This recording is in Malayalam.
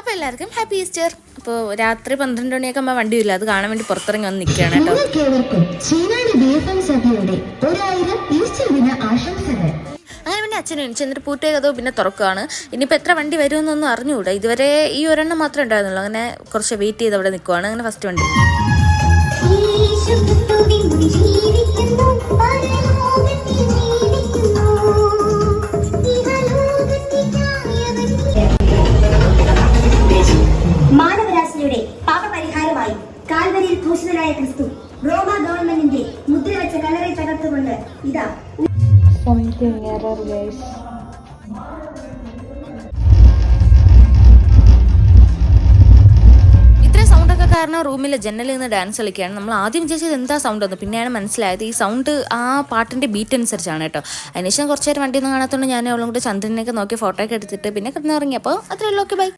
അപ്പോൾ എല്ലാവർക്കും ഹാപ്പി ഈസ്റ്റർ. അപ്പോൾ രാത്രി 12 മണിയൊക്കെ ആകുമ്പോൾ വണ്ടിയില്ല, അത് കാണാൻ വേണ്ടി പുറത്തിറങ്ങി വന്ന് നിൽക്കുകയാണ് കേട്ടോ. അങ്ങനെ പിന്നെ അച്ഛനും എണിച്ച് എന്നിട്ട് പൂട്ടേ കഥോ പിന്നെ തുറക്കുകയാണ്. ഇനിയിപ്പോൾ എത്ര വണ്ടി വരുമെന്നൊന്നും അറിഞ്ഞുകൂടാ. ഇതുവരെ ഈ ഒരെണ്ണം മാത്രമേ ഉണ്ടായിരുന്നുള്ളൂ. അങ്ങനെ കുറച്ച് വെയിറ്റ് ചെയ്ത് അവിടെ നിൽക്കുവാണ്. അങ്ങനെ ഫസ്റ്റ് വണ്ടി മാനവരാശിയുടെ പാപപരിഹാരമായി കാൽവരിയിൽ ക്രൂശിതനായ ക്രിസ്തു റോമ ഗവൺമെന്റിന്റെ മുദ്ര വെച്ച കല്ലറ തകർത്തുകൊണ്ട് ഇതാ ഇത്രയും സൗണ്ടൊക്കെ കാരണം റൂമിലെ ജനലിൽ നിന്ന് ഡാൻസ് കളിക്കുകയാണ്. നമ്മൾ ആദ്യം വിചാരിച്ചത് എന്താ സൗണ്ട് എന്ന്, പിന്നെയാണ് മനസ്സിലായത് ഈ സൗണ്ട് ആ പാട്ടിൻ്റെ ബീറ്റ് അനുസരിച്ചാണ് കേട്ടോ. അതിനുശേഷം കുറച്ച് നേരം വണ്ടിയൊന്നും കാണാത്തതുകൊണ്ട് ഞാൻ അവളും കൂടെ ചന്ദ്രനെയൊക്കെ നോക്കി ഫോട്ടോ ഒക്കെ എടുത്തിട്ട് പിന്നെ കിടന്നുറങ്ങിയപ്പോൾ അത്രയുള്ളൂ. Okay, by.